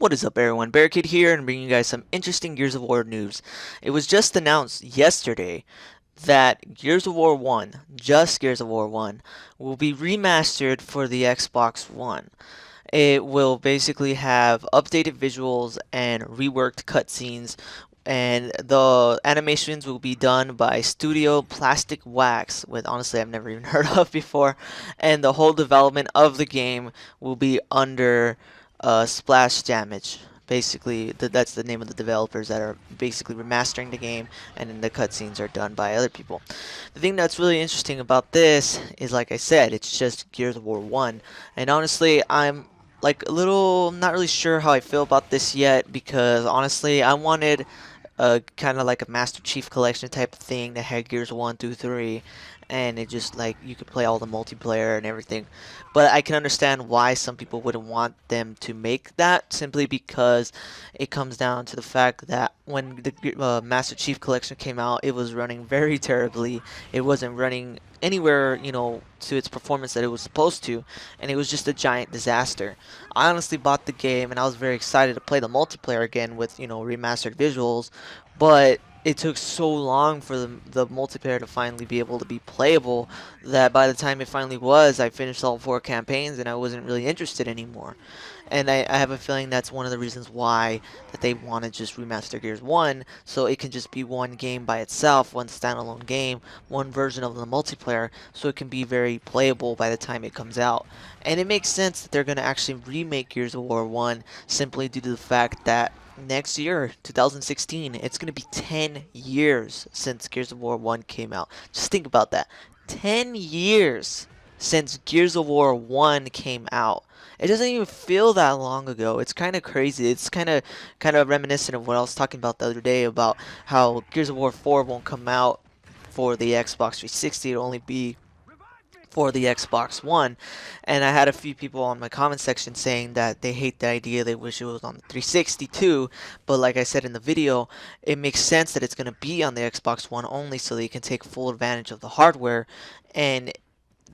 What is up, everyone? Barricade here and bringing you guys some interesting Gears of War news. It was just announced yesterday that Gears of War 1, just Gears of War 1, will be remastered for the Xbox One. It will basically have updated visuals and reworked cutscenes, and the animations will be done by Studio Plastic Wax, with honestly I've never even heard of before, and the whole development of the game will be under Splash Damage. Basically, that's the name of the developers that are basically remastering the game, and then the cutscenes are done by other people. The thing that's really interesting about this is, like I said, it's just Gears of War 1, and honestly, I'm like a little not really sure how I feel about this yet, because honestly I wanted a kind of like a Master Chief Collection type of thing that had Gears 1 through 3, and it just like you could play all the multiplayer and everything. But I can understand why some people wouldn't want them to make that, simply because it comes down to the fact that when the Master Chief Collection came out, it was running very terribly. It wasn't running anywhere, to its performance that it was supposed to, and it was just a giant disaster. I honestly bought the game and I was very excited to play the multiplayer again with, remastered visuals, but it took so long for the multiplayer to finally be able to be playable that by the time it finally was, I finished all 4 campaigns and I wasn't really interested anymore. And I have a feeling that's one of the reasons why that they want to just remaster Gears 1, so it can just be one game by itself, one standalone game, one version of the multiplayer, so it can be very playable by the time it comes out. And it makes sense that they're going to actually remake Gears of War 1 simply due to the fact that next year, 2016, it's going to be 10 years since Gears of War 1 came out. Just think about that. 10 years since Gears of War 1 came out. It doesn't even feel that long ago. It's kind of crazy. It's kind of reminiscent of what I was talking about the other day about how Gears of War 4 won't come out for the Xbox 360. It'll only be for the Xbox One, and I had a few people on my comment section saying that they hate the idea, they wish it was on the 360 too, but like I said in the video, it makes sense that it's going to be on the Xbox One only so they can take full advantage of the hardware. And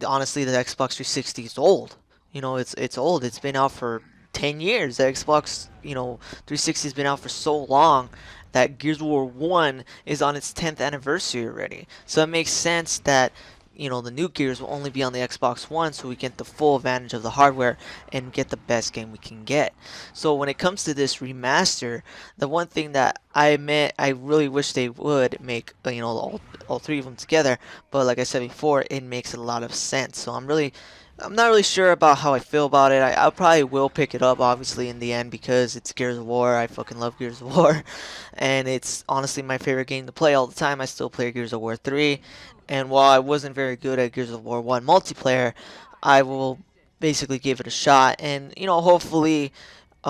honestly, the Xbox 360 is old. It's old. It's been out for 10 years. The Xbox, 360 has been out for so long that Gears of War 1 is on its 10th anniversary already. So it makes sense that the new Gears will only be on the Xbox One, so we get the full advantage of the hardware and get the best game we can get. So when it comes to this remaster, the one thing that I admit I really wish they would make, all three of them together, but like I said before, it makes a lot of sense. So I'm not really sure about how I feel about it. I probably will pick it up, obviously, in the end, because it's Gears of War. I fucking love Gears of War. And it's honestly my favorite game to play all the time. I still play Gears of War 3. And while I wasn't very good at Gears of War 1 multiplayer, I will basically give it a shot. And, hopefully, the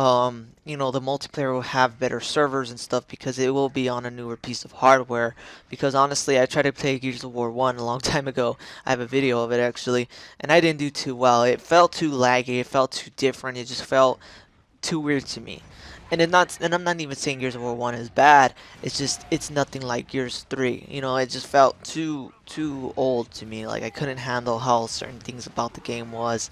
multiplayer will have better servers and stuff, because it will be on a newer piece of hardware. Because honestly, I tried to play Gears of War 1 a long time ago. I have a video of it actually, and I didn't do too well. It felt too laggy, it felt too different, it just felt too weird to me. And I'm not even saying Gears of War 1 is bad. It's nothing like Gears 3. It just felt too old to me. Like I couldn't handle how certain things about the game was.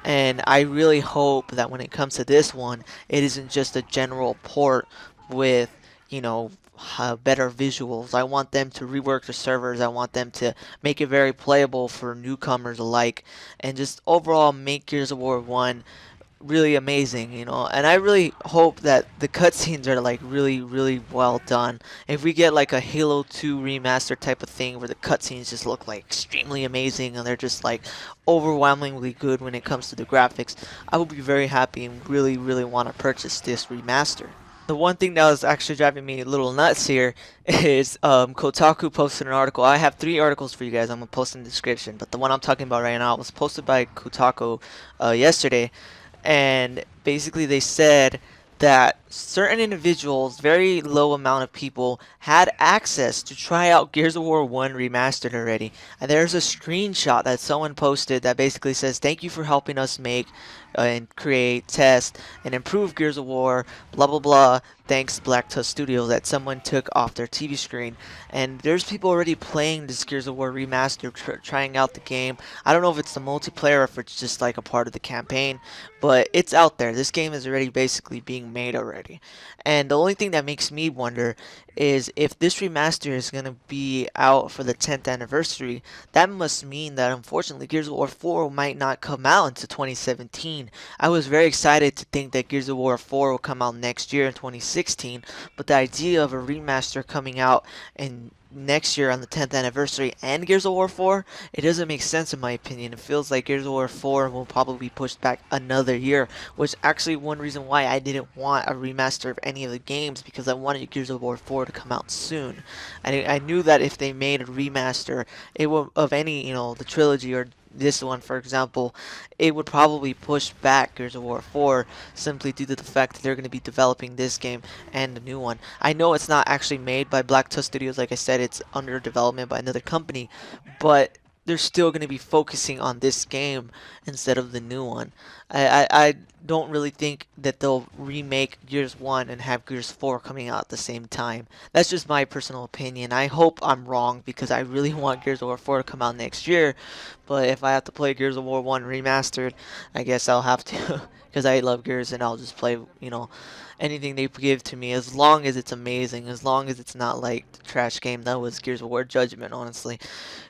And I really hope that when it comes to this one, it isn't just a general port with, better visuals. I want them to rework the servers. I want them to make it very playable for newcomers alike, and just overall make Gears of War 1 really amazing, and I really hope that the cutscenes are like really, really well done. If we get like a Halo 2 remaster type of thing where the cutscenes just look like extremely amazing and they're just like overwhelmingly good when it comes to the graphics, I will be very happy and really, really want to purchase this remaster. The one thing that was actually driving me a little nuts here is Kotaku posted an article. I have 3 articles for you guys. I'm going to post in the description, but the one I'm talking about right now was posted by Kotaku yesterday. And basically they said that certain individuals, very low amount of people, had access to try out Gears of War 1 Remastered already. And there's a screenshot that someone posted that basically says, "Thank you for helping us make and create, test, and improve Gears of War, blah blah blah. Thanks Black Tusk Studios," that someone took off their TV screen. And there's people already playing this Gears of War Remastered, trying out the game. I don't know if it's the multiplayer or if it's just like a part of the campaign, but it's out there. This game is already basically being made already. And the only thing that makes me wonder is if this remaster is going to be out for the 10th anniversary, that must mean that unfortunately Gears of War 4 might not come out until 2017. I was very excited to think that Gears of War 4 will come out next year in 2016, but the idea of a remaster coming out in next year on the 10th anniversary and Gears of War 4, it doesn't make sense in my opinion. It feels like Gears of War 4 will probably be pushed back another year, which actually one reason why I didn't want a remaster of any of the games, because I wanted Gears of War 4 to come out soon. I knew that if they made a remaster, it would, of any, the trilogy or this one for example, it would probably push back Gears of War 4 simply due to the fact that they're going to be developing this game and the new one. I know it's not actually made by Black Tusk Studios, like I said, it's under development by another company, but they're still going to be focusing on this game instead of the new one. I don't really think that they'll remake Gears 1 and have Gears 4 coming out at the same time. That's just my personal opinion. I hope I'm wrong because I really want Gears of War 4 to come out next year. But if I have to play Gears of War 1 remastered, I guess I'll have to because I love Gears and I'll just play, anything they give to me as long as it's amazing, as long as it's not like the trash game that was Gears of War Judgment, honestly.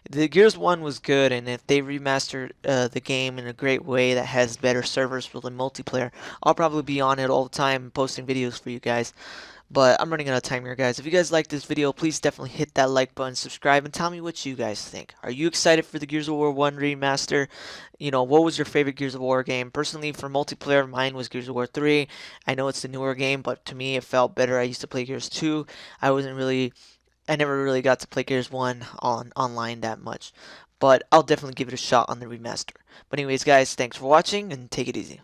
The Gears 1 was good, and if they remastered the game in a great way that has better servers for the multiplayer, I'll probably be on it all the time posting videos for you guys. But I'm running out of time here, guys. If you guys like this video, please definitely hit that like button, subscribe, and tell me what you guys think. Are you excited for the Gears of War 1 remaster? What was your favorite Gears of War game? Personally, for multiplayer, mine was Gears of War 3. I know it's the newer game, but to me, it felt better. I used to play Gears 2. I never really got to play Gears 1 on online that much. But I'll definitely give it a shot on the remaster. But anyways, guys, thanks for watching, and take it easy.